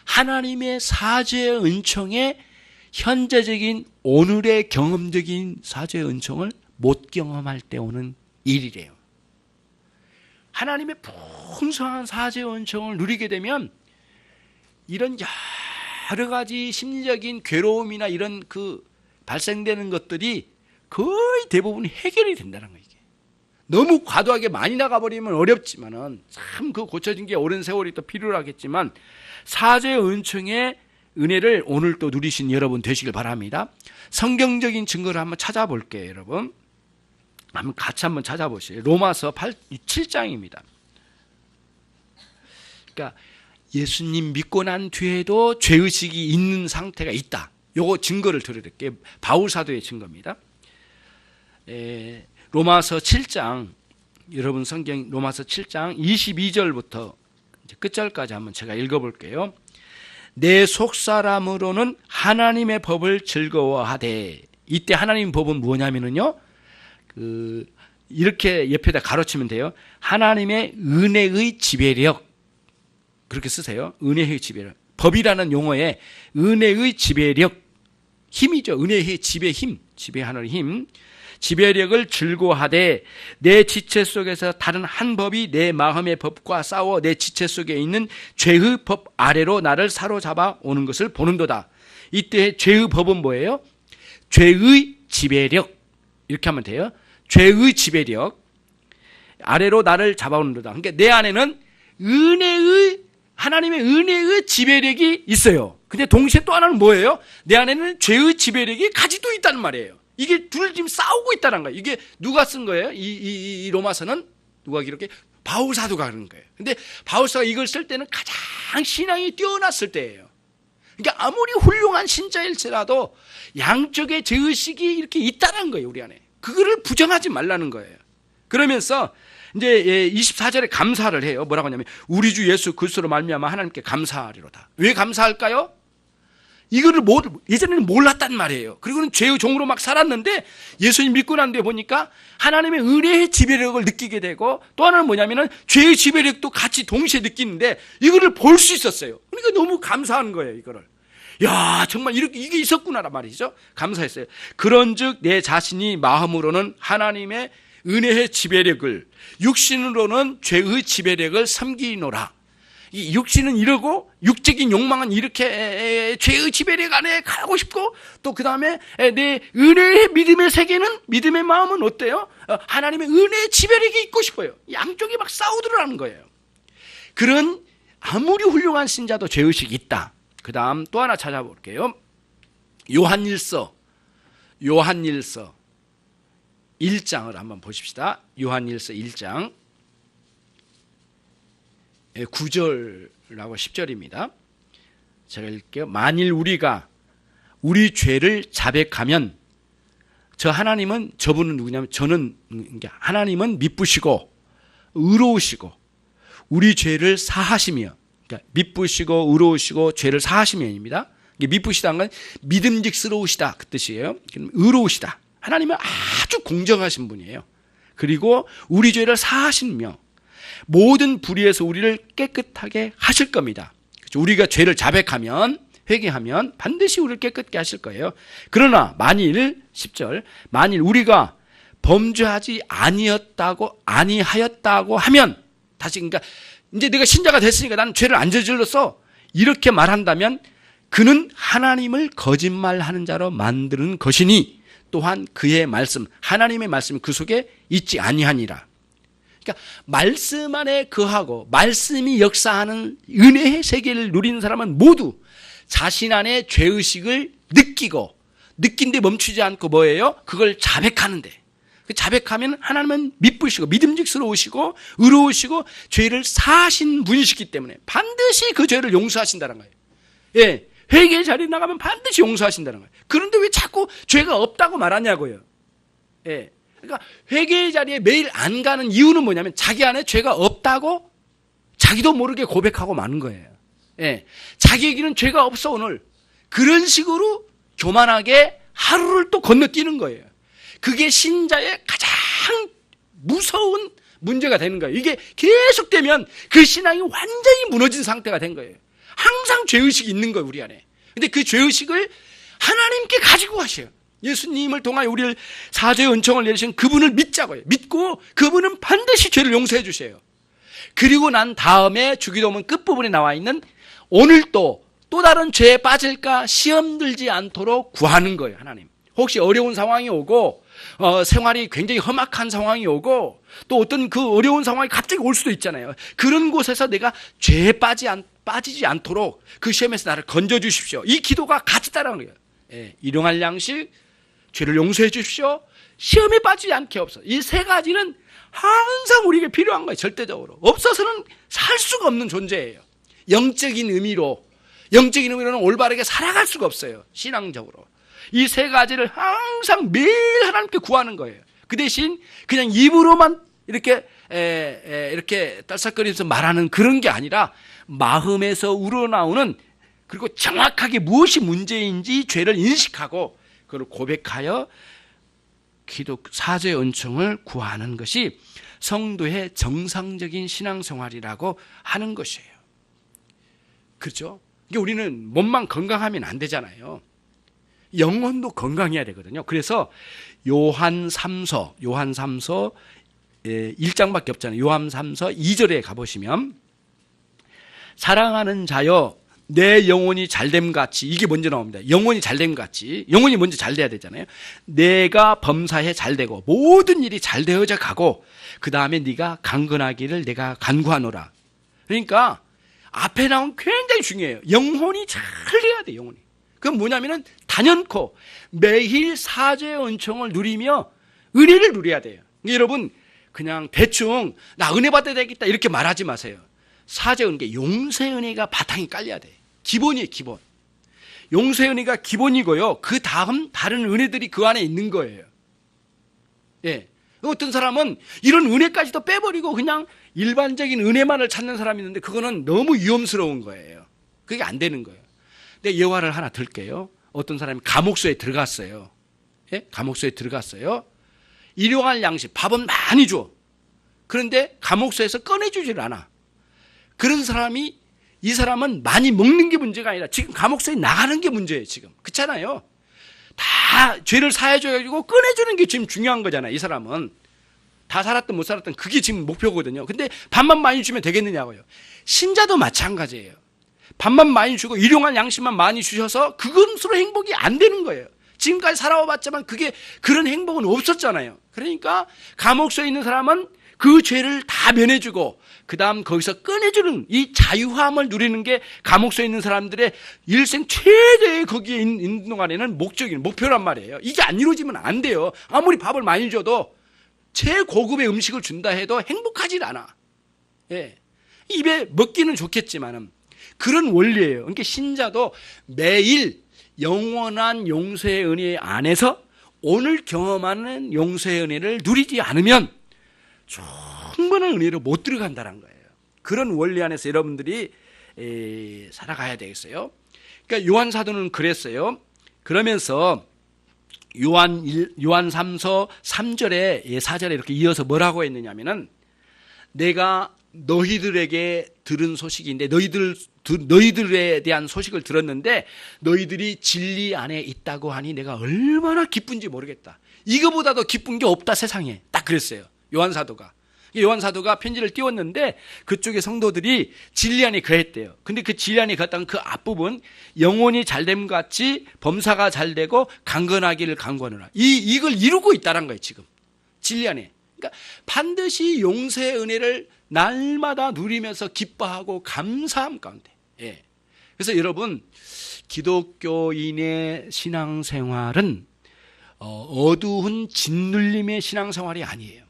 하나님의 사죄의 은총에 현재적인 오늘의 경험적인 사죄의 은총을 못 경험할 때 오는 일이래요. 하나님의 풍성한 사죄의 은총을 누리게 되면 이런 여러 가지 심리적인 괴로움이나 이런 그 발생되는 것들이 거의 대부분 해결이 된다는 거예요. 이게 너무 과도하게 많이 나가버리면 어렵지만은, 참 그 고쳐진 게 오랜 세월이 또 필요하겠지만, 사죄의 은총의 은혜를 오늘 또 누리신 여러분 되시길 바랍니다. 성경적인 증거를 한번 찾아볼게요, 여러분. 한번 같이 한번 찾아보시죠. 로마서 7장입니다. 그러니까 예수님 믿고 난 뒤에도 죄의식이 있는 상태가 있다. 요거 증거를 드릴게요. 바울 사도의 증거입니다. 로마서 7장, 여러분 성경 로마서 7장 22절부터 끝절까지 한번 제가 읽어볼게요. 내 속사람으로는 하나님의 법을 즐거워하되, 이때 하나님 법은 뭐냐면요, 이렇게 옆에다 가로치면 돼요. 하나님의 은혜의 지배력, 그렇게 쓰세요. 은혜의 지배력. 법이라는 용어에 은혜의 지배력, 힘이죠. 은혜의 지배 힘, 지배하는 힘, 지배력을 즐거워하되 내 지체 속에서 다른 한 법이 내 마음의 법과 싸워 내 지체 속에 있는 죄의 법 아래로 나를 사로잡아 오는 것을 보는도다. 이때 죄의 법은 뭐예요? 죄의 지배력, 이렇게 하면 돼요. 죄의 지배력 아래로 나를 잡아오는도다. 그러니까 내 안에는 은혜의 하나님의 은혜의 지배력이 있어요. 근데 동시에 또 하나는 뭐예요? 내 안에는 죄의 지배력이 가지도 있다는 말이에요. 이게 둘 지금 싸우고 있다는 거예요. 이게 누가 쓴 거예요? 이 로마서는 누가 이렇게 바울 사도가 하는 거예요. 근데 바울 사도가 이걸 쓸 때는 가장 신앙이 뛰어났을 때예요. 그러니까 아무리 훌륭한 신자일지라도 양쪽의 죄의식이 이렇게 있다는 거예요, 우리 안에. 그거를 부정하지 말라는 거예요. 그러면서 이제 24절에 감사를 해요. 뭐라고 하냐면 우리 주 예수 그리스도로 말미암아 하나님께 감사하리로다. 왜 감사할까요? 이거를 예전에는 몰랐단 말이에요. 그리고는 죄의 종으로 막 살았는데 예수님 믿고 난 뒤에 보니까 하나님의 은혜의 지배력을 느끼게 되고, 또 하나는 뭐냐면은 죄의 지배력도 같이 동시에 느끼는데 이거를 볼 수 있었어요. 그러니까 너무 감사한 거예요, 이거를. 야, 정말 이게 있었구나란 말이죠. 감사했어요. 그런즉 내 자신이 마음으로는 하나님의 은혜의 지배력을, 육신으로는 죄의 지배력을 섬기노라. 이 육신은 이러고 육적인 욕망은 이렇게 죄의 지배력 안에 가고 싶고, 또 그 다음에 내 은혜의 믿음의 세계는, 믿음의 마음은 어때요? 하나님의 은혜의 지배력이 있고 싶어요. 양쪽이 막 싸우더라는 거예요. 그런 아무리 훌륭한 신자도 죄의식이 있다. 그 다음 또 하나 찾아볼게요. 요한일서 1장을 한번 보십시다. 요한일서 1장 9절하고 10절입니다. 제가 읽을게요. 만일 우리가 우리 죄를 자백하면 하나님은, 저분은 누구냐면 저는, 하나님은 미쁘시고 의로우시고 우리 죄를 사하시며, 그러니까 미쁘시고 의로우시고 죄를 사하시면입니다. 미쁘시다는 건 믿음직스러우시다 그 뜻이에요. 의로우시다. 하나님은 아주 공정하신 분이에요. 그리고 우리 죄를 사하시며 모든 불의에서 우리를 깨끗하게 하실 겁니다. 우리가 죄를 자백하면, 회개하면 반드시 우리를 깨끗게 하실 거예요. 그러나 만일 10절, 만일 우리가 범죄하지 아니하였다고 하면, 다시, 그러니까 이제 내가 신자가 됐으니까 나는 죄를 안 저질렀어, 이렇게 말한다면 그는 하나님을 거짓말하는 자로 만드는 것이니 또한 그의 말씀, 하나님의 말씀이 그 속에 있지 아니하니라. 그러니까 말씀 안에 거하고 말씀이 역사하는 은혜의 세계를 누리는 사람은 모두 자신 안에 죄의식을 느끼고, 느낀 데 멈추지 않고 뭐예요? 그걸 자백하는데, 자백하면 하나님은 미쁘시고 믿음직스러우시고 의로우시고 죄를 사하신 분이시기 때문에 반드시 그 죄를 용서하신다는 거예요. 예, 회개의 자리에 나가면 반드시 용서하신다는 거예요. 그런데 왜 자꾸 죄가 없다고 말하냐고요. 예, 그러니까 회개의 자리에 매일 안 가는 이유는 뭐냐면 자기 안에 죄가 없다고 자기도 모르게 고백하고 마는 거예요. 예, 자기에게는 죄가 없어 오늘. 그런 식으로 교만하게 하루를 또 건너뛰는 거예요. 그게 신자의 가장 무서운 문제가 되는 거예요. 이게 계속되면 그 신앙이 완전히 무너진 상태가 된 거예요. 항상 죄의식이 있는 거예요, 우리 안에. 근데 그 죄의식을 하나님께 가지고 가셔요. 예수님을 통하여 우리를 사죄의 은총을 내리신 그분을 믿자고요. 믿고 그분은 반드시 죄를 용서해 주세요. 그리고 난 다음에 주기도문 끝부분에 나와 있는 오늘도 또 다른 죄에 빠질까 시험 들지 않도록 구하는 거예요, 하나님. 혹시 어려운 상황이 오고 생활이 굉장히 험악한 상황이 오고 또 어떤 그 어려운 상황이 갑자기 올 수도 있잖아요. 그런 곳에서 내가 죄에 빠지지 않도록 그 시험에서 나를 건져주십시오. 이 기도가 같이 따라가는 거예요. 예, 일용할 양식, 죄를 용서해 주십시오, 시험에 빠지지 않게 없어. 이 세 가지는 항상 우리에게 필요한 거예요. 절대적으로 없어서는 살 수가 없는 존재예요. 영적인 의미로는 올바르게 살아갈 수가 없어요. 신앙적으로 이 세 가지를 항상 매일 하나님께 구하는 거예요. 그 대신 그냥 입으로만 이렇게 떨썩거리면서 말하는 그런 게 아니라 마음에서 우러나오는, 그리고 정확하게 무엇이 문제인지 죄를 인식하고 그걸 고백하여 사죄의 은총을 구하는 것이 성도의 정상적인 신앙생활이라고 하는 것이에요. 그렇죠? 이게 우리는 몸만 건강하면 안 되잖아요. 영혼도 건강해야 되거든요. 그래서 요한 3서 1장밖에 없잖아요. 요한 3서 2절에 가보시면 사랑하는 자여 내 영혼이 잘됨 같이, 이게 먼저 나옵니다. 영혼이 잘됨 같이, 영혼이 먼저 잘 돼야 되잖아요. 내가 범사에 잘 되고 모든 일이 잘 되어져 가고 그 다음에 네가 강건하기를 내가 간구하노라. 그러니까 앞에 나온 굉장히 중요해요. 영혼이 잘 돼야 돼, 영혼이. 그건 뭐냐면은 단연코 매일 사죄의 은총을 누리며 은혜를 누려야 돼요. 여러분, 그냥 대충 나 은혜 받아야 되겠다 이렇게 말하지 마세요. 사죄 은혜, 용서의 은혜가 바탕이 깔려야 돼. 기본이에요, 기본. 용서의 은혜가 기본이고요. 그 다음 다른 은혜들이 그 안에 있는 거예요. 예. 어떤 사람은 이런 은혜까지도 빼버리고 그냥 일반적인 은혜만을 찾는 사람이 있는데 그거는 너무 위험스러운 거예요. 그게 안 되는 거예요. 근데 예화를 하나 들게요. 어떤 사람이 감옥소에 들어갔어요. 예? 감옥소에 들어갔어요. 일용할 양식, 밥은 많이 줘. 그런데 감옥소에서 꺼내주질 않아. 그런 사람이, 이 사람은 많이 먹는 게 문제가 아니라 지금 감옥소에 나가는 게 문제예요, 지금. 그렇잖아요. 다 죄를 사해줘가지고 꺼내주는 게 지금 중요한 거잖아요, 이 사람은. 다 살았든 못 살았든 그게 지금 목표거든요. 근데 밥만 많이 주면 되겠느냐고요. 신자도 마찬가지예요. 밥만 많이 주고 일용할 양식만 많이 주셔서 그것으로 행복이 안 되는 거예요. 지금까지 살아와봤지만 그게 그런 행복은 없었잖아요. 그러니까 감옥소에 있는 사람은 그 죄를 다 면해주고 그 다음 거기서 꺼내주는 이 자유함을 누리는 게 감옥소에 있는 사람들의 일생 최대의 거기에 있는 동안에는 목표란 말이에요. 이게 안 이루어지면 안 돼요. 아무리 밥을 많이 줘도 최고급의 음식을 준다 해도 행복하질 않아. 예. 입에 먹기는 좋겠지만은 그런 원리예요. 그러니까 신자도 매일 영원한 용서의 은혜 안에서 오늘 경험하는 용서의 은혜를 누리지 않으면 충분한 은혜로 못 들어간다는 거예요. 그런 원리 안에서 여러분들이 살아가야 되겠어요. 그러니까 요한 사도는 그랬어요. 그러면서 요한 3서 3절에 4절에 이렇게 이어서 뭐라고 했느냐면은 내가 너희들에게 들은 소식인데 너희들에 대한 소식을 들었는데 너희들이 진리 안에 있다고 하니 내가 얼마나 기쁜지 모르겠다. 이거보다도 기쁜 게 없다 세상에. 딱 그랬어요. 요한 사도가 편지를 띄웠는데 그쪽의 성도들이 진리 안에 거했대요. 근데 그 진리 안에 거했다는 그 앞부분 영혼이 잘됨 같이 범사가 잘되고 강건하기를 강구하노라. 이걸 이루고 있다는 거예요. 지금 진리 안에. 그러니까 반드시 용서의 은혜를 날마다 누리면서 기뻐하고 감사함 가운데. 예. 그래서 여러분 기독교인의 신앙생활은 어두운 짓눌림의 신앙생활이 아니에요.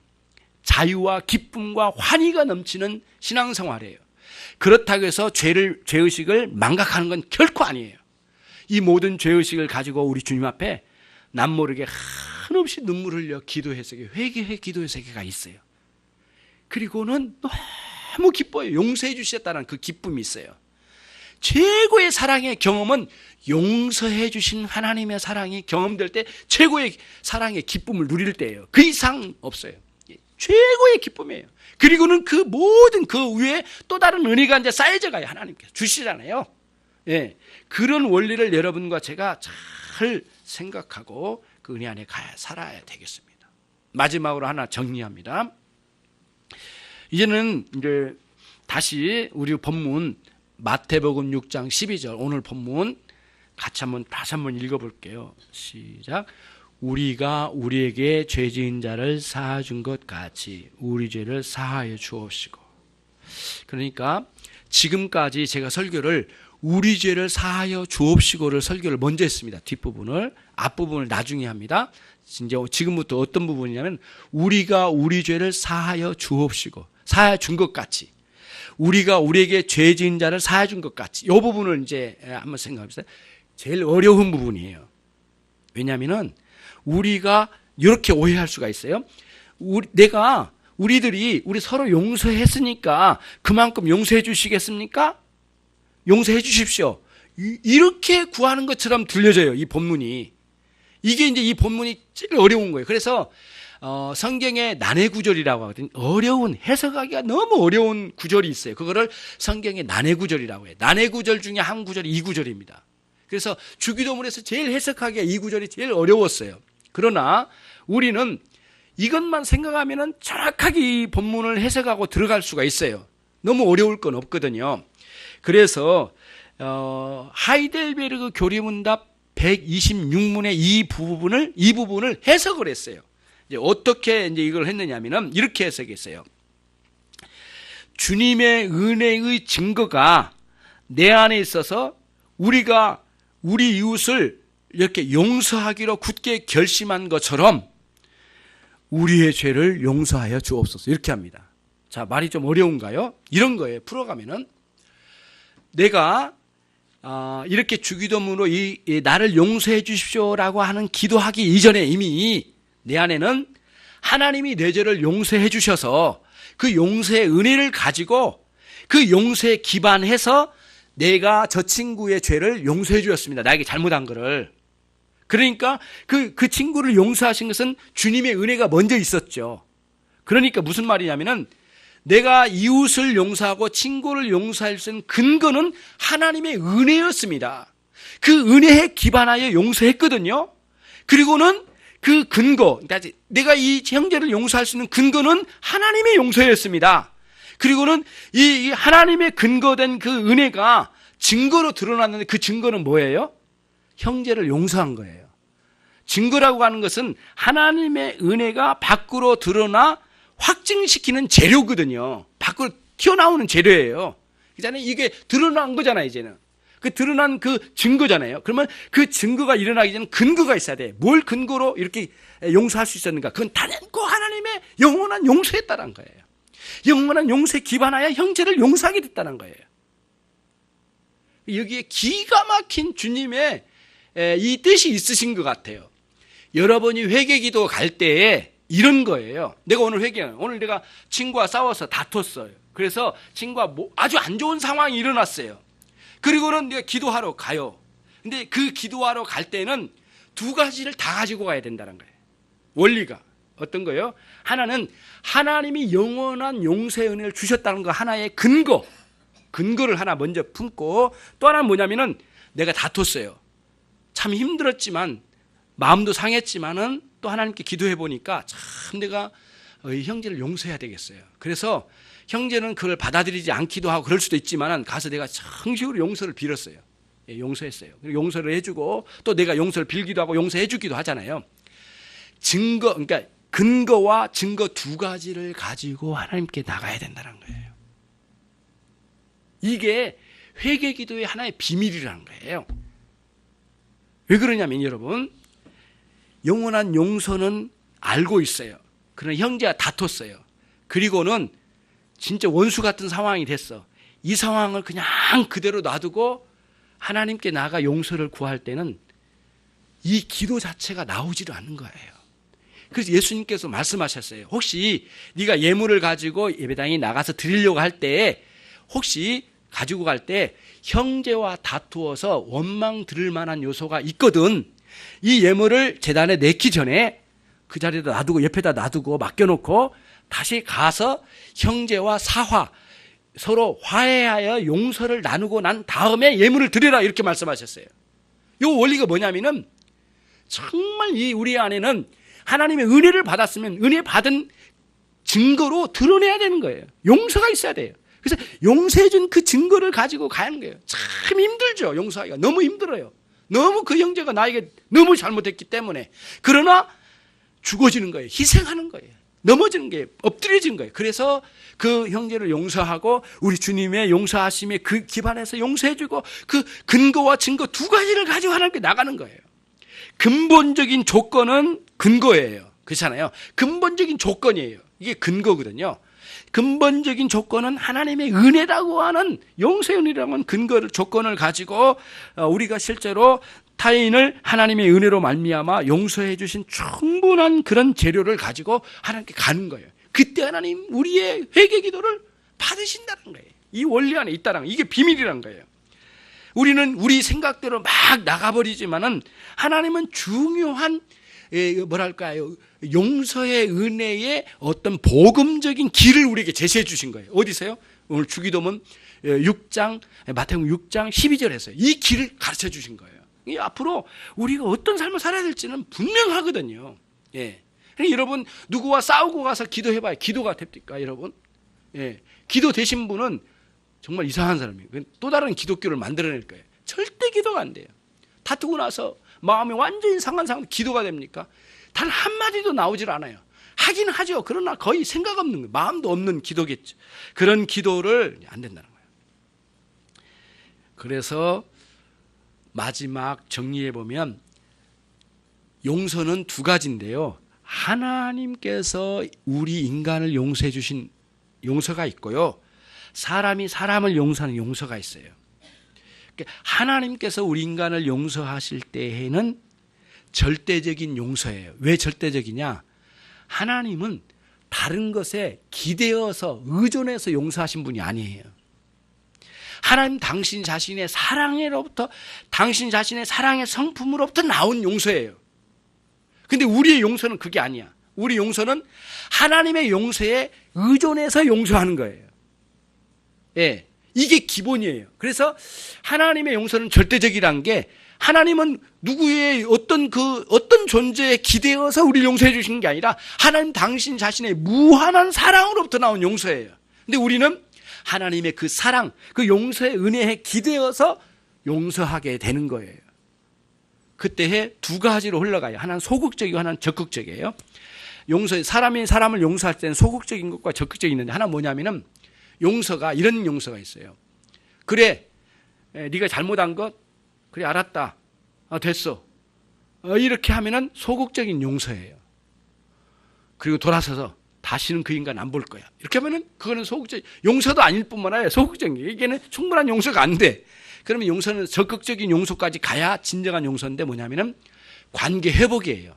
자유와 기쁨과 환희가 넘치는 신앙생활이에요. 그렇다고 해서 죄의식을 망각하는 건 결코 아니에요. 이 모든 죄의식을 가지고 우리 주님 앞에 남모르게 한없이 눈물 흘려 기도해서 회개해 기도해서 회개가 있어요. 그리고는 너무 기뻐요. 용서해 주셨다는 그 기쁨이 있어요. 최고의 사랑의 경험은 용서해 주신 하나님의 사랑이 경험될 때 최고의 사랑의 기쁨을 누릴 때예요. 그 이상 없어요. 최고의 기쁨이에요. 그리고는 그 모든 그 위에 또 다른 은혜가 이제 쌓여져 가요. 하나님께서 주시잖아요. 예. 그런 원리를 여러분과 제가 잘 생각하고 그 은혜 안에 살아야 되겠습니다. 마지막으로 하나 정리합니다. 이제는 이제 다시 우리 본문 마태복음 6장 12절 오늘 본문 같이 다시 한번 읽어볼게요. 시작. 우리가 우리에게 죄 지은 자를 사하여 준 것 같이 우리 죄를 사하여 주옵시고. 그러니까 지금까지 제가 설교를 우리 죄를 사하여 주옵시고를 설교를 먼저 했습니다. 뒷부분을. 앞부분을 나중에 합니다. 이제 지금부터 어떤 부분이냐면 우리가 우리 죄를 사하여 주옵시고. 사하여 준 것 같이. 우리가 우리에게 죄 지은 자를 사하여 준 것 같이. 이 부분을 이제 한번 생각해보세요. 제일 어려운 부분이에요. 왜냐하면은 우리가 이렇게 오해할 수가 있어요. 우리들이 서로 용서했으니까 그만큼 용서해 주시겠습니까? 용서해 주십시오. 이렇게 구하는 것처럼 들려져요. 이 본문이. 이게 이제 이 본문이 제일 어려운 거예요. 그래서 성경의 난해 구절이라고 하거든요. 어려운, 해석하기가 너무 어려운 구절이 있어요. 그거를 성경의 난해 구절이라고 해요. 난해 구절 중에 한 구절이 이 구절입니다. 그래서 주기도문에서 제일 해석하기가 이 구절이 제일 어려웠어요. 그러나 우리는 이것만 생각하면은 정확하게 이 본문을 해석하고 들어갈 수가 있어요. 너무 어려울 건 없거든요. 그래서 하이델베르그 교리문답 126문의 이 부분을 해석을 했어요. 이제 어떻게 이제 이걸 했느냐면은 이렇게 해석했어요. 주님의 은혜의 증거가 내 안에 있어서 우리가 우리 이웃을 이렇게 용서하기로 굳게 결심한 것처럼 우리의 죄를 용서하여 주옵소서. 이렇게 합니다. 자, 말이 좀 어려운가요? 이런 거예요. 풀어가면은 내가 이렇게 주기도문으로 나를 용서해 주십시오라고 하는 기도하기 이전에 이미 내 안에는 하나님이 내 죄를 용서해 주셔서 그 용서의 은혜를 가지고 그 용서에 기반해서 내가 저 친구의 죄를 용서해 주었습니다. 나에게 잘못한 거를. 그러니까 그 친구를 용서하신 것은 주님의 은혜가 먼저 있었죠. 그러니까 무슨 말이냐면은 내가 이웃을 용서하고 친구를 용서할 수 있는 근거는 하나님의 은혜였습니다. 그 은혜에 기반하여 용서했거든요. 그리고는 그 근거, 그러니까 내가 이 형제를 용서할 수 있는 근거는 하나님의 용서였습니다. 그리고는 이 하나님의 근거된 그 은혜가 증거로 드러났는데 그 증거는 뭐예요? 형제를 용서한 거예요. 증거라고 하는 것은 하나님의 은혜가 밖으로 드러나 확증시키는 재료거든요. 밖으로 튀어나오는 재료예요. 그잖아요. 이게 드러난 거잖아요, 이제는. 그 드러난 그 증거잖아요. 그러면 그 증거가 일어나기 전에 근거가 있어야 돼. 뭘 근거로 이렇게 용서할 수 있었는가? 그건 단연코 하나님의 영원한 용서였다는 거예요. 영원한 용서에 기반하여 형제를 용서하게 됐다는 거예요. 여기에 기가 막힌 주님의 이 뜻이 있으신 것 같아요. 여러분이 회개기도 갈 때에 이런 거예요. 내가 오늘 오늘 내가 친구와 싸워서 다퉜어요. 그래서 친구와 아주 안 좋은 상황이 일어났어요. 그리고는 내가 기도하러 가요. 근데 그 기도하러 갈 때는 두 가지를 다 가지고 가야 된다는 거예요. 원리가 어떤 거예요? 하나는 하나님이 영원한 용서의 은혜를 주셨다는 거 하나의 근거를 하나 먼저 품고, 또 하나는 뭐냐면은 내가 다퉜어요. 참 힘들었지만 마음도 상했지만은 또 하나님께 기도해 보니까 참 내가 이 형제를 용서해야 되겠어요. 그래서 형제는 그걸 받아들이지 않기도 하고 그럴 수도 있지만은 가서 내가 정식으로 용서를 빌었어요. 예, 용서했어요. 그리고 용서를 해주고 또 내가 용서를 빌기도 하고 용서해 주기도 하잖아요. 그러니까 근거와 증거 두 가지를 가지고 하나님께 나가야 된다는 거예요. 이게 회개 기도의 하나의 비밀이라는 거예요. 왜 그러냐면 여러분, 영원한 용서는 알고 있어요. 그러나 형제가 다퉜어요. 그리고는 진짜 원수 같은 상황이 됐어. 이 상황을 그냥 그대로 놔두고 하나님께 나가 용서를 구할 때는 이 기도 자체가 나오지를 않는 거예요. 그래서 예수님께서 말씀하셨어요. 혹시 네가 예물을 가지고 예배당에 나가서 드리려고 할 때, 혹시 가지고 갈 때 형제와 다투어서 원망 들을 만한 요소가 있거든. 이 예물을 제단에 내기 전에 그 자리에다 놔두고, 옆에다 놔두고 맡겨놓고 다시 가서 형제와 서로 화해하여 용서를 나누고 난 다음에 예물을 드리라, 이렇게 말씀하셨어요. 이 원리가 뭐냐면은 정말 우리 안에는 하나님의 은혜를 받았으면 은혜 받은 증거로 드러내야 되는 거예요. 용서가 있어야 돼요. 그래서 용서해준 그 증거를 가지고 가는 거예요. 참 힘들죠. 용서하기가 너무 힘들어요. 너무 그 형제가 나에게 너무 잘못했기 때문에. 그러나 죽어지는 거예요. 희생하는 거예요. 넘어지는 거예요. 엎드려지는 거예요. 그래서 그 형제를 용서하고 우리 주님의 용서하심에 그 기반에서 용서해주고 그 근거와 증거 두 가지를 가지고 하나님께 나가는 거예요. 근본적인 조건은 근거예요. 그렇잖아요. 근본적인 조건이에요. 이게 근거거든요. 근본적인 조건은 하나님의 은혜라고 하는, 용서의 은혜라고 하는 조건을 가지고 우리가 실제로 타인을 하나님의 은혜로 말미암아 용서해 주신 충분한 그런 재료를 가지고 하나님께 가는 거예요. 그때 하나님 우리의 회개 기도를 받으신다는 거예요. 이 원리 안에 있다는 거예요. 이게 비밀이라는 거예요. 우리는 우리 생각대로 막 나가버리지만은 하나님은 중요한 용서의 은혜의 어떤 복음적인 길을 우리에게 제시해 주신 거예요. 어디서요? 오늘 주기도문 6장, 마태복음 6장 12절에서 이 길을 가르쳐 주신 거예요. 이 앞으로 우리가 어떤 삶을 살아야 될지는 분명하거든요. 예. 여러분, 누구와 싸우고 가서 기도해봐요. 기도가 됩니까, 여러분? 예. 기도 되신 분은 정말 이상한 사람이에요. 또 다른 기독교를 만들어낼 거예요. 절대 기도가 안 돼요. 다투고 나서 마음이 완전히 상한 상황, 기도가 됩니까? 단 한마디도 나오질 않아요. 하긴 하죠. 그러나 거의 생각 없는 거예요. 마음도 없는 기도겠죠. 그런 기도를 안 된다는 거예요. 그래서 마지막 정리해 보면 용서는 두 가지인데요. 하나님께서 우리 인간을 용서해 주신 용서가 있고요. 사람이 사람을 용서하는 용서가 있어요. 하나님께서 우리 인간을 용서하실 때에는 절대적인 용서예요. 왜 절대적이냐? 하나님은 다른 것에 기대어서 의존해서 용서하신 분이 아니에요. 하나님 당신 자신의 사랑으로부터, 당신 자신의 사랑의 성품으로부터 나온 용서예요. 근데 우리의 용서는 그게 아니야. 우리 용서는 하나님의 용서에 의존해서 용서하는 거예요. 예, 이게 기본이에요. 그래서 하나님의 용서는 절대적이라는 게, 하나님은 누구의 어떤 존재에 기대어서 우리를 용서해 주시는 게 아니라 하나님 당신 자신의 무한한 사랑으로부터 나온 용서예요. 근데 우리는 하나님의 그 사랑, 그 용서의 은혜에 기대어서 용서하게 되는 거예요. 그때에 두 가지로 흘러가요. 하나는 소극적이고 하나는 적극적이에요. 사람이 사람을 용서할 때는 소극적인 것과 적극적인 있는데, 하나 뭐냐면은 용서가 이런 용서가 있어요. 그래, 네가 잘못한 것, 그래 알았다, 됐어, 이렇게 하면은 소극적인 용서예요. 그리고 돌아서서 다시는 그 인간 안 볼 거야, 이렇게 하면은 그거는 소극적 용서도 아닐 뿐만 아니라 소극적인, 이게는 충분한 용서가 안 돼. 그러면 용서는 적극적인 용서까지 가야 진정한 용서인데, 뭐냐면은 관계 회복이에요.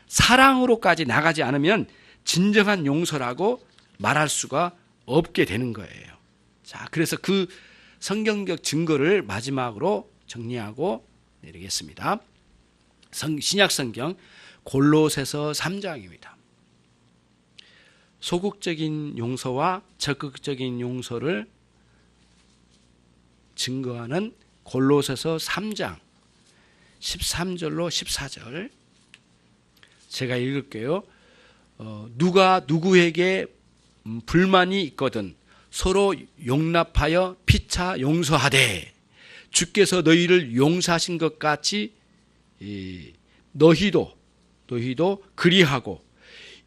사랑으로까지 나가지 않으면 진정한 용서라고 말할 수가 없게 되는 거예요. 자, 그래서 그 성경적 증거를 마지막으로 정리하고 내리겠습니다. 신약 성경 골로새서 3장입니다. 소극적인 용서와 적극적인 용서를 증거하는 골로새서 3장 13절로 14절 제가 읽을게요. 누가 누구에게 불만이 있거든 서로 용납하여 피차 용서하되 주께서 너희를 용서하신 것 같이 너희도 그리하고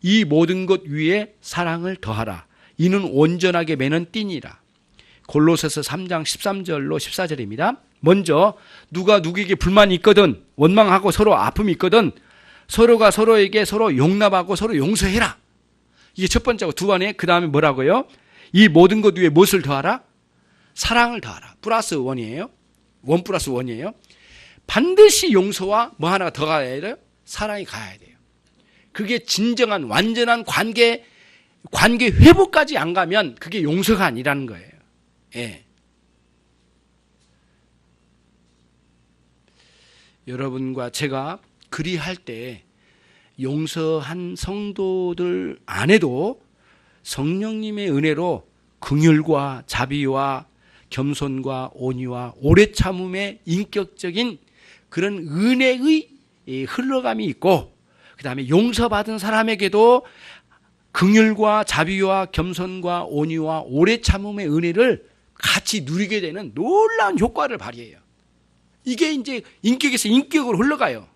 이 모든 것 위에 사랑을 더하라. 이는 온전하게 매는 띠니라. 골로새서 3장 13절로 14절입니다. 먼저 누가 누구에게 불만이 있거든, 원망하고 서로 아픔이 있거든 서로가 서로에게 서로 용납하고 서로 용서해라. 이게 첫 번째고, 두 번째 그 다음에 뭐라고요? 이 모든 것 위에 무엇을 더하라? 사랑을 더하라. 플러스 원이에요. 원 플러스 원이에요. 반드시 용서와 뭐 하나가 더 가야 돼요? 사랑이 가야 돼요. 그게 진정한 완전한 관계 회복까지 안 가면 그게 용서가 아니라는 거예요. 예. 여러분과 제가 그리할 때 용서한 성도들 안에도 성령님의 은혜로 긍휼과 자비와 겸손과 온유와 오래 참음의 인격적인 그런 은혜의 흘러감이 있고, 그 다음에 용서받은 사람에게도 긍휼과 자비와 겸손과 온유와 오래 참음의 은혜를 같이 누리게 되는 놀라운 효과를 발휘해요. 이게 이제 인격에서 인격으로 흘러가요.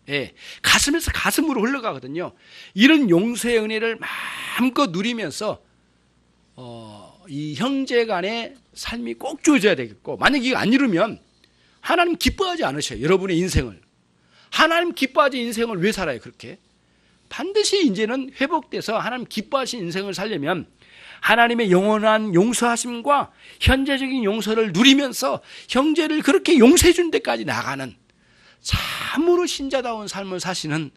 예, 가슴에서 가슴으로 흘러가거든요. 이런 용서의 은혜를 마음껏 누리면서 이 형제 간의 삶이 꼭 주어져야 되겠고, 만약에 이거 안 이루면 하나님 기뻐하지 않으셔요. 여러분의 인생을. 하나님 기뻐하지 인생을 왜 살아요? 그렇게 반드시 이제는 회복돼서 하나님 기뻐하신 인생을 살려면 하나님의 영원한 용서하심과 현재적인 용서를 누리면서 형제를 그렇게 용서해 준 데까지 나가는 참으로 신자다운 삶을 사시는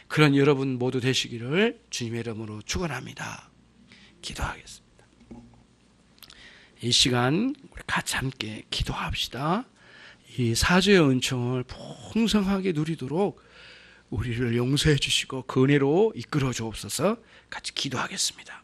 그런 여러분 모두 되시기를 주님의 이름으로 축원합니다. 기도하겠습니다. 이 시간 우리 같이 함께 기도합시다. 이 사죄의 은총을 풍성하게 누리도록 우리를 용서해 주시고 그 은혜로 이끌어 주옵소서. 같이 기도하겠습니다.